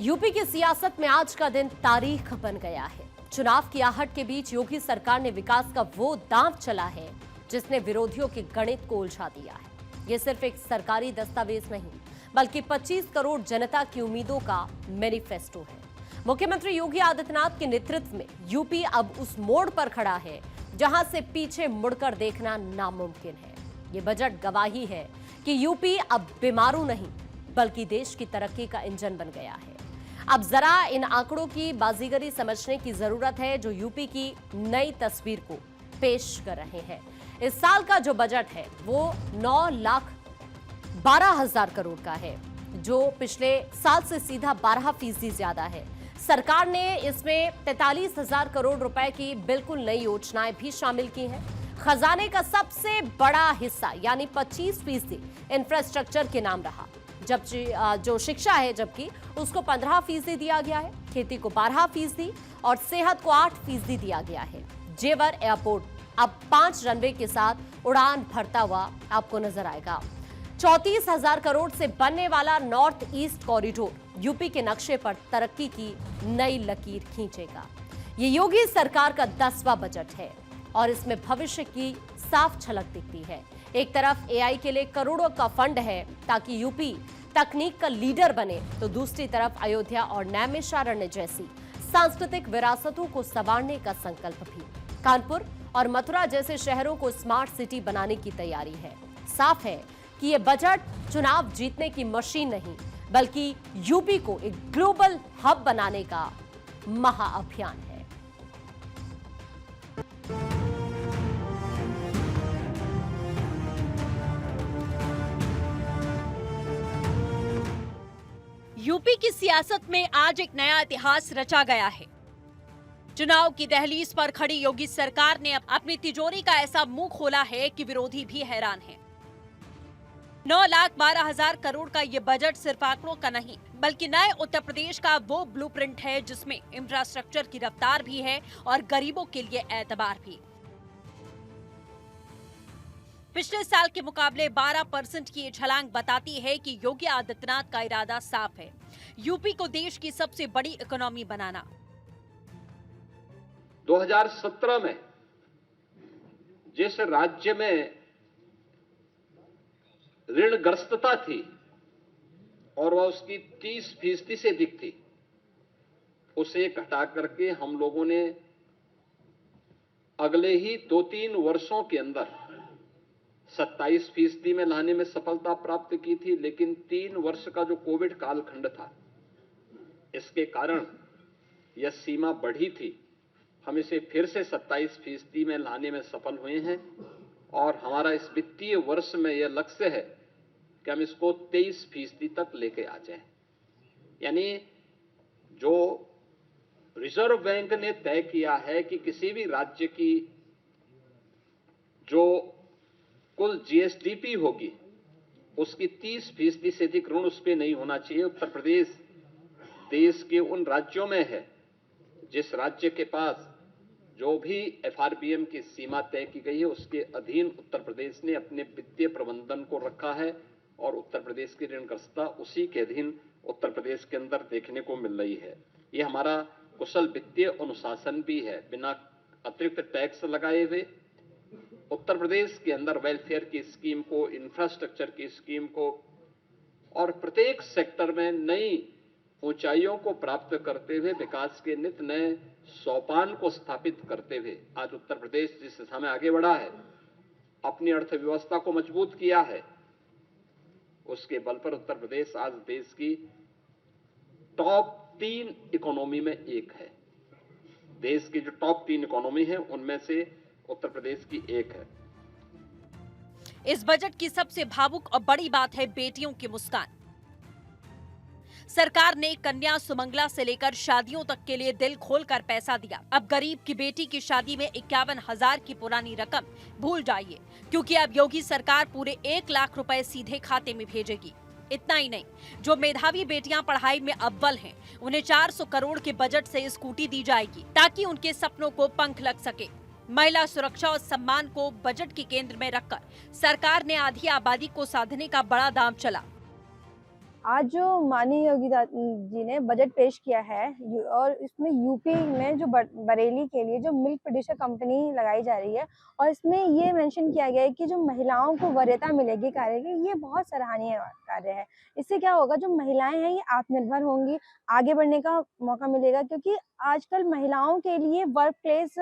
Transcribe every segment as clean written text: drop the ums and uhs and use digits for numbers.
UP की सियासत में आज का दिन तारीख बन गया है। चुनाव की आहट के बीच योगी सरकार ने विकास का वो दांव चला है जिसने विरोधियों के गणित को उलझा दिया है। ये सिर्फ एक सरकारी दस्तावेज नहीं, बल्कि 25 करोड़ जनता की उम्मीदों का मैनिफेस्टो है। मुख्यमंत्री योगी आदित्यनाथ के नेतृत्व में यूपी अब उस मोड़ पर खड़ा है जहां से पीछे मुड़कर देखना नामुमकिन है। ये बजट गवाही है कि यूपी अब बीमारू नहीं, बल्कि देश की तरक्की का इंजन बन गया है। अब जरा इन आंकड़ों की बाजीगरी समझने की जरूरत है जो यूपी की नई तस्वीर को पेश कर रहे हैं। इस साल का जो बजट है वो 9,12,000 करोड़ का है, जो पिछले साल से सीधा 12% ज्यादा है। सरकार ने इसमें 43,000 करोड़ रुपए की बिल्कुल नई योजनाएं भी शामिल की हैं। खजाने का सबसे बड़ा हिस्सा यानी 25% इंफ्रास्ट्रक्चर के नाम रहा, जबकि जो शिक्षा है जबकि उसको 15% दिया गया है, खेती को 12% और सेहत को 8% दिया गया है। जेवर एयरपोर्ट अब 5 रनवे के साथ उड़ान भरता हुआ आपको नजर आएगा। 34,000 करोड़ से बनने वाला नॉर्थ ईस्ट कॉरिडोर यूपी के नक्शे पर तरक्की की नई लकीर खींचेगा। ये योगी सरकार का 10वां बजट है और इसमें भविष्य की साफ झलक दिखती है। एक तरफ एआई के लिए करोड़ों का फंड है ताकि यूपी तकनीक का लीडर बने, तो दूसरी तरफ अयोध्या और नैमिषारण्य जैसी सांस्कृतिक विरासतों को संवारने का संकल्प भी। कानपुर और मथुरा जैसे शहरों को स्मार्ट सिटी बनाने की तैयारी है। साफ है कि यह बजट चुनाव जीतने की मशीन नहीं, बल्कि यूपी को एक ग्लोबल हब बनाने का महाअभियान है। यूपी की सियासत में आज एक नया इतिहास रचा गया है। चुनाव की दहलीज पर खड़ी योगी सरकार ने अपनी तिजोरी का ऐसा मुंह खोला है कि विरोधी भी हैरान हैं। 9,12,000 करोड़ का ये बजट सिर्फ आंकड़ों का नहीं, बल्कि नए उत्तर प्रदेश का वो ब्लूप्रिंट है जिसमें इंफ्रास्ट्रक्चर की रफ्तार भी है और गरीबों के लिए एतबार भी। पिछले साल के मुकाबले 12% की ये छलांग बताती है कि योगी आदित्यनाथ का इरादा साफ है, यूपी को देश की सबसे बड़ी इकोनॉमी बनाना। 2017 में जिस राज्य में ऋणग्रस्तता थी और वह उसकी 30% से अधिक थी, उसे घटा करके हम लोगों ने अगले ही 2-3 वर्षों के अंदर 27% में लाने में सफलता प्राप्त की थी। लेकिन 3 वर्ष का जो कोविड कालखंड था, इसके कारण यह सीमा बढ़ी थी। हम इसे फिर से 27% में लाने में सफल हुए हैं और हमारा इस वित्तीय वर्ष में यह लक्ष्य है कि हम इसको 23% तक लेके आ जाएं। यानी जो रिजर्व बैंक ने तय किया है कि किसी भी राज्य की जो कुल जीएसडीपी होगी उसकी 30% से अधिक ऋण उस पर नहीं होना चाहिए। उत्तर प्रदेश देश के उन राज्यों में है जिस राज्य के पास जो भी एफआरबीएम की सीमा तय की गई है उसके अधीन उत्तर प्रदेश ने अपने वित्तीय प्रबंधन को रखा है और उत्तर प्रदेश की ऋणग्रस्तता उसी के अधीन उत्तर प्रदेश के अंदर देखने को मिल रही है। ये हमारा कुशल वित्तीय अनुशासन भी है। बिना अतिरिक्त टैक्स लगाए हुए उत्तर प्रदेश के अंदर वेलफेयर की स्कीम को, इंफ्रास्ट्रक्चर की स्कीम को और प्रत्येक सेक्टर में नई ऊंचाइयों को प्राप्त करते हुए विकास के नित नए सोपान को स्थापित करते हुए आज उत्तर प्रदेश जिस दिशा में आगे बढ़ा है, अपनी अर्थव्यवस्था को मजबूत किया है, उसके बल पर उत्तर प्रदेश आज देश की टॉप 3 इकोनॉमी में एक है। देश की जो टॉप 3 इकोनॉमी है उनमें से उत्तर प्रदेश की एक है। इस बजट की सबसे भावुक और बड़ी बात है बेटियों की मुस्कान। सरकार ने कन्या सुमंगला से लेकर शादियों तक के लिए दिल खोलकर पैसा दिया। अब गरीब की बेटी की शादी में 51,000 की पुरानी रकम भूल जाइए, क्योंकि अब योगी सरकार पूरे 1 लाख रुपए सीधे खाते में भेजेगी। इतना ही नहीं, जो मेधावी बेटियां पढ़ाई में अव्वल हैं, उन्हें 400 करोड़ के बजट से स्कूटी दी जाएगी ताकि उनके सपनों को पंख लग सके। महिला सुरक्षा और सम्मान को बजट के केंद्र में रखकर सरकार ने आधी आबादी को साधने का बड़ा दांव चला। आज जो माननीय योगी जी ने बजट पेश किया है और इसमें यूपी में जो बरेली के लिए जो मिल्क प्रोड्यूसर कंपनी लगाई जा रही है और इसमें ये मेंशन किया गया है कि जो महिलाओं को वरीयता मिलेगी कार्य की, ये बहुत सराहनीय कार्य है। इससे क्या होगा, जो महिलाएं हैं ये आत्मनिर्भर होंगी, आगे बढ़ने का मौका मिलेगा, क्योंकि आजकल महिलाओं के लिए वर्क प्लेस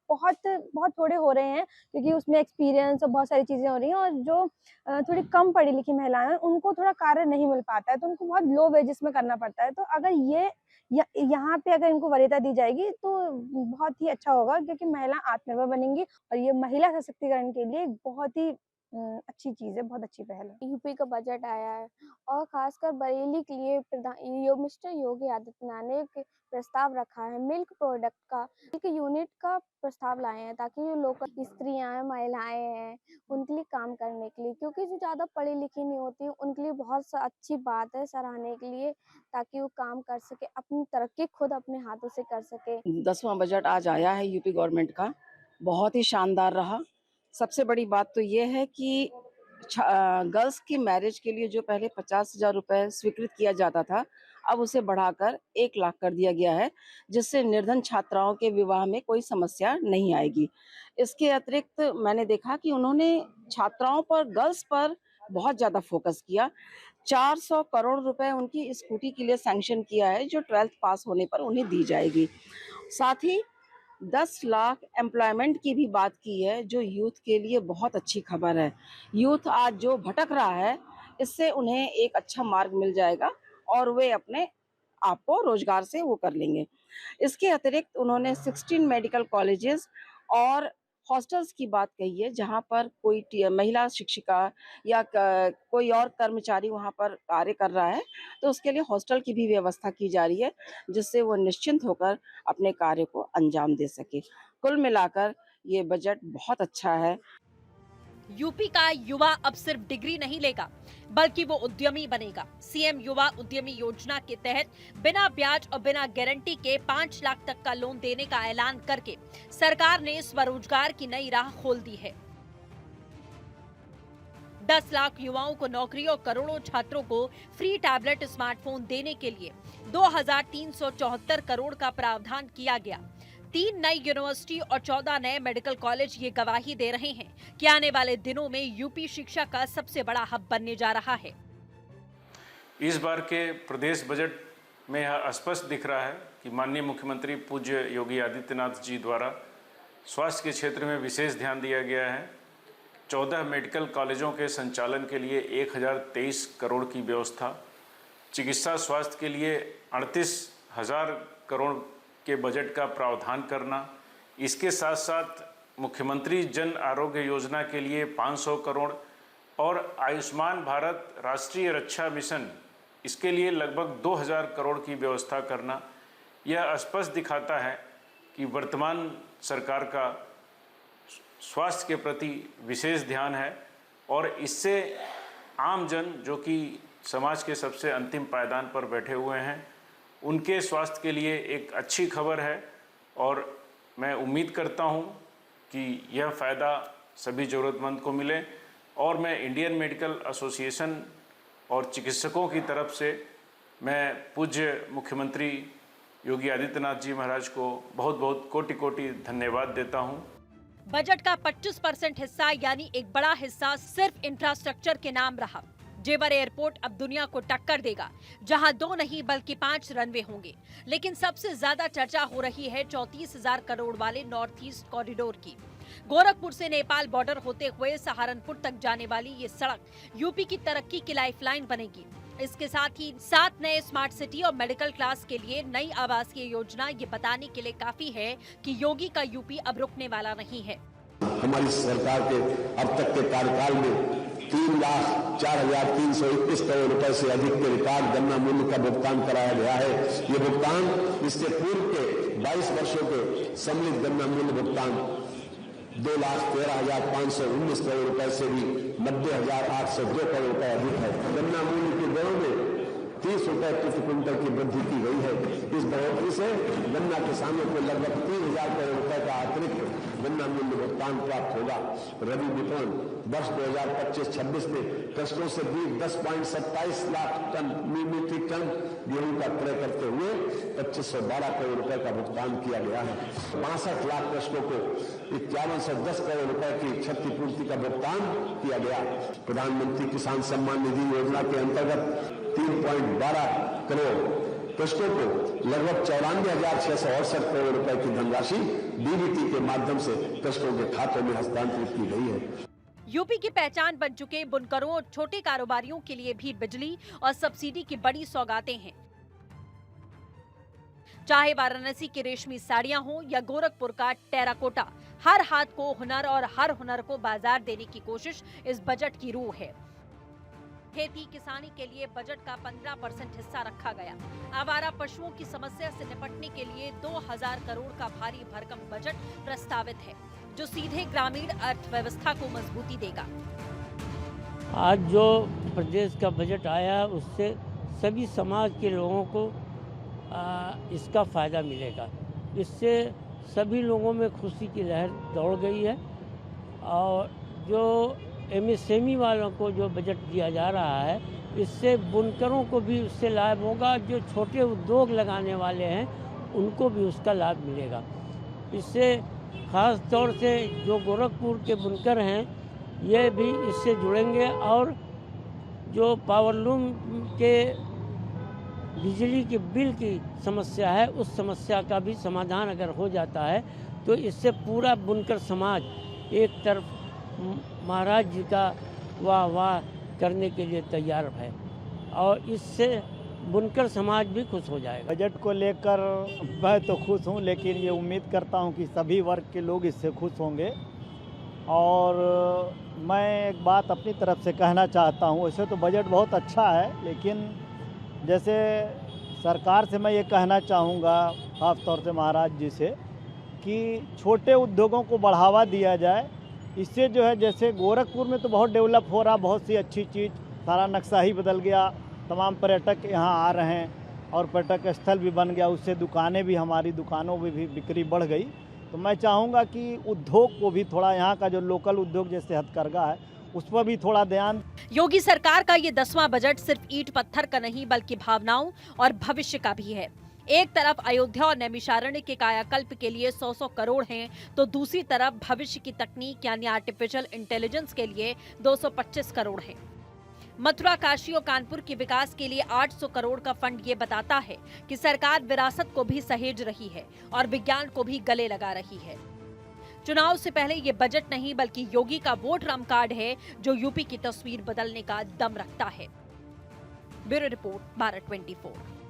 बहुत थोड़े हो रहे हैं, क्योंकि उसमें एक्सपीरियंस और बहुत सारी चीज़ें हो रही हैं, और जो थोड़ी कम पढ़ी लिखी महिलाएं हैं उनको थोड़ा कार्य नहीं मिल पाता है, तो उनको बहुत लो वेजेस में करना पड़ता है। तो अगर ये यहाँ पे अगर इनको वरीयता दी जाएगी तो बहुत ही अच्छा होगा, क्योंकि महिला आत्मनिर्भर बनेंगी और ये महिला सशक्तिकरण के लिए बहुत ही अच्छी चीज़ है, बहुत अच्छी पहल है। यूपी का बजट आया है और खासकर बरेली के लिए मिस्टर योगी आदित्यनाथ ने एक प्रस्ताव रखा है मिल्क प्रोडक्ट का, मिल्क यूनिट का प्रस्ताव लाए हैं, ताकि जो लोकल स्त्रियां महिलाएं हैं उनके लिए काम करने के लिए, क्योंकि जो ज़्यादा पढ़ी लिखी नहीं होती उनके लिए बहुत अच्छी बात है सराहने के लिए, ताकि वो काम कर सके, अपनी तरक्की खुद अपने हाथों से कर सके। 10वां बजट आज आया है यूपी गवर्नमेंट का, बहुत ही शानदार रहा। सबसे बड़ी बात तो ये है कि गर्ल्स की मैरिज के लिए जो पहले 50,000 रुपए स्वीकृत किया जाता था, अब उसे बढ़ाकर 1 लाख कर दिया गया है, जिससे निर्धन छात्राओं के विवाह में कोई समस्या नहीं आएगी। इसके अतिरिक्त मैंने देखा कि उन्होंने छात्राओं पर, गर्ल्स पर बहुत ज़्यादा फोकस किया। 400 करोड़ रुपए उनकी स्कूटी के लिए सैंक्शन किया है, जो 12th पास होने पर उन्हें दी जाएगी। साथ ही 10 लाख एम्प्लॉयमेंट की भी बात की है, जो यूथ के लिए बहुत अच्छी खबर है। यूथ आज जो भटक रहा है, इससे उन्हें एक अच्छा मार्ग मिल जाएगा और वे अपने आप को रोजगार से वो कर लेंगे। इसके अतिरिक्त उन्होंने 16 मेडिकल कॉलेजेस और हॉस्टल्स की बात कही है, जहां पर कोई महिला शिक्षिका या कोई और कर्मचारी वहां पर कार्य कर रहा है, तो उसके लिए हॉस्टल की भी व्यवस्था की जा रही है, जिससे वो निश्चिंत होकर अपने कार्य को अंजाम दे सके। कुल मिलाकर ये बजट बहुत अच्छा है। यूपी का युवा अब सिर्फ डिग्री नहीं लेगा, बल्कि वो उद्यमी बनेगा। सीएम युवा उद्यमी योजना के तहत बिना ब्याज और बिना गारंटी के 5 लाख तक का लोन देने का ऐलान करके सरकार ने स्वरोजगार की नई राह खोल दी है। 10 लाख युवाओं को नौकरी और करोड़ों छात्रों को फ्री टैबलेट स्मार्टफोन देने के लिए 2374 करोड़ का प्रावधान किया गया। 3 नई यूनिवर्सिटी और 14 नए मेडिकल कॉलेज ये गवाही दे रहे हैं कि आने वाले दिनों में यूपी शिक्षा का सबसे बड़ा हब बनने जा रहा है। इस बार के प्रदेश बजट में यह स्पष्ट दिख रहा है कि माननीय मुख्यमंत्री पूज्य योगी आदित्यनाथ जी द्वारा स्वास्थ्य के क्षेत्र में विशेष ध्यान दिया गया है। 14 मेडिकल कॉलेजों के संचालन के लिए 1023 करोड़ की व्यवस्था, चिकित्सा स्वास्थ्य के लिए 38,000 करोड़ के बजट का प्रावधान करना, इसके साथ साथ मुख्यमंत्री जन आरोग्य योजना के लिए 500 करोड़ और आयुष्मान भारत राष्ट्रीय रक्षा मिशन, इसके लिए लगभग 2000 करोड़ की व्यवस्था करना, यह स्पष्ट दिखाता है कि वर्तमान सरकार का स्वास्थ्य के प्रति विशेष ध्यान है और इससे आम जन, जो कि समाज के सबसे अंतिम पायदान पर बैठे हुए हैं, उनके स्वास्थ्य के लिए एक अच्छी खबर है। और मैं उम्मीद करता हूं कि यह फ़ायदा सभी ज़रूरतमंद को मिले और मैं इंडियन मेडिकल एसोसिएशन और चिकित्सकों की तरफ से मैं पूज्य मुख्यमंत्री योगी आदित्यनाथ जी महाराज को बहुत बहुत कोटि कोटि धन्यवाद देता हूं। बजट का 25% हिस्सा यानी एक बड़ा हिस्सा सिर्फ इंफ्रास्ट्रक्चर के नाम रहा। जेवर एयरपोर्ट अब दुनिया को टक्कर देगा, जहां 2 नहीं बल्कि 5 रनवे होंगे। लेकिन सबसे ज्यादा चर्चा हो रही है 34,000 करोड़ वाले नॉर्थ ईस्ट कॉरिडोर की। गोरखपुर से नेपाल बॉर्डर होते हुए सहारनपुर तक जाने वाली ये सड़क यूपी की तरक्की की लाइफलाइन बनेगी। इसके साथ ही 7 नए स्मार्ट सिटी और मेडिकल क्लास के लिए नई आवासीय योजना ये बताने के लिए काफी है कि योगी का यूपी अब रुकने वाला नहीं है। हमारी सरकार के अब तक के कार्यकाल में 3,04,321 करोड़ रुपए से अधिक के रिकॉर्ड गन्ना मूल्य का भुगतान कराया गया है। ये भुगतान इससे पूर्व के 22 वर्षों के सम्मिलित गन्ना मूल्य भुगतान 2,13,519 करोड़ रुपए से भी 90,802 करोड़ रुपए अधिक है। गन्ना मूल्य की दरों में 30 रुपए प्रति क्विंटल की वृद्धि की गई है। इस बढ़ोतरी से गन्ना किसानों को लगभग 3,000 करोड़ रुपए का अतिरिक्त गन्ना मूल्य भुगतान प्राप्त होगा। रबी विपणन वर्ष 2025-26 में कृषकों से भी 10.27 लाख टन मीट्रिक टन गेहूं का क्रय करते हुए 2512 करोड़ रुपए का भुगतान किया गया है। 62 लाख कृषकों को 5110 करोड़ रुपए की क्षतिपूर्ति का भुगतान किया गया। प्रधानमंत्री किसान सम्मान निधि योजना के अंतर्गत 3.12 करोड़ कृषकों को लगभग 94,668 करोड़ रुपए की धनराशि डीबीटी के माध्यम से कृषकों के खातों में हस्तांतरित की गई है। यूपी की पहचान बन चुके बुनकरों और छोटे कारोबारियों के लिए भी बिजली और सब्सिडी की बड़ी सौगातें हैं। चाहे वाराणसी की रेशमी साड़ियां हो या गोरखपुर का टेराकोटा, हर हाथ को हुनर और हर हुनर को बाजार देने की कोशिश इस बजट की रूह है। खेती किसानी के लिए बजट का 15% हिस्सा रखा गया। आवारा पशुओं की समस्या से निपटने के लिए 2000 करोड़ का भारी भरकम बजट प्रस्तावित है, जो सीधे ग्रामीण अर्थव्यवस्था को मजबूती देगा। आज जो प्रदेश का बजट आया उससे सभी समाज के लोगों को इसका फायदा मिलेगा। इससे सभी लोगों में खुशी की लहर दौड़ गई है और जो एमएसएमई वालों को जो बजट दिया जा रहा है इससे बुनकरों को भी उससे लाभ होगा। जो छोटे उद्योग लगाने वाले हैं उनको भी उसका लाभ मिलेगा। इससे ख़ास तौर से जो गोरखपुर के बुनकर हैं ये भी इससे जुड़ेंगे और जो पावरलूम के बिजली के बिल की समस्या है उस समस्या का भी समाधान अगर हो जाता है तो इससे पूरा बुनकर समाज एक तरफ महाराज जी का वाह वाह करने के लिए तैयार है और इससे बुनकर समाज भी खुश हो जाएगा। बजट को लेकर मैं तो खुश हूं, लेकिन ये उम्मीद करता हूं कि सभी वर्ग के लोग इससे खुश होंगे। और मैं एक बात अपनी तरफ से कहना चाहता हूं, वैसे तो बजट बहुत अच्छा है, लेकिन जैसे सरकार से मैं ये कहना चाहूँगा, ख़ास तौर से महाराज जी से, कि छोटे उद्योगों को बढ़ावा दिया जाए। इससे जो है जैसे गोरखपुर में तो बहुत डेवलप हो रहा, बहुत सी अच्छी चीज़, सारा नक्शा ही बदल गया, तमाम पर्यटक यहाँ आ रहे हैं और पर्यटक स्थल भी बन गया, उससे दुकानें भी, हमारी दुकानों में भी बिक्री बढ़ गई। तो मैं चाहूँगा कि उद्योग को भी थोड़ा, यहाँ का जो लोकल उद्योग जैसे हथकरघा है उस पर भी थोड़ा ध्यान। योगी सरकार का ये 10वां बजट सिर्फ ईंट पत्थर का नहीं बल्कि भावनाओं और भविष्य का भी है। एक तरफ अयोध्या और नैमिषारण्य के कायाकल्प के लिए 100 करोड़ हैं, तो दूसरी तरफ भविष्य की तकनीक यानी आर्टिफिशियल इंटेलिजेंस के लिए 225 करोड़ हैं। मथुरा, काशी और कानपुर के विकास के लिए 800 करोड़ का फंड ये बताता है कि सरकार विरासत को भी सहेज रही है और विज्ञान को भी गले लगा रही है। चुनाव से पहले ये बजट नहीं बल्कि योगी का वोट रम कार्ड है, जो यूपी की तस्वीर बदलने का दम रखता है। Bureau report, Bharat 24।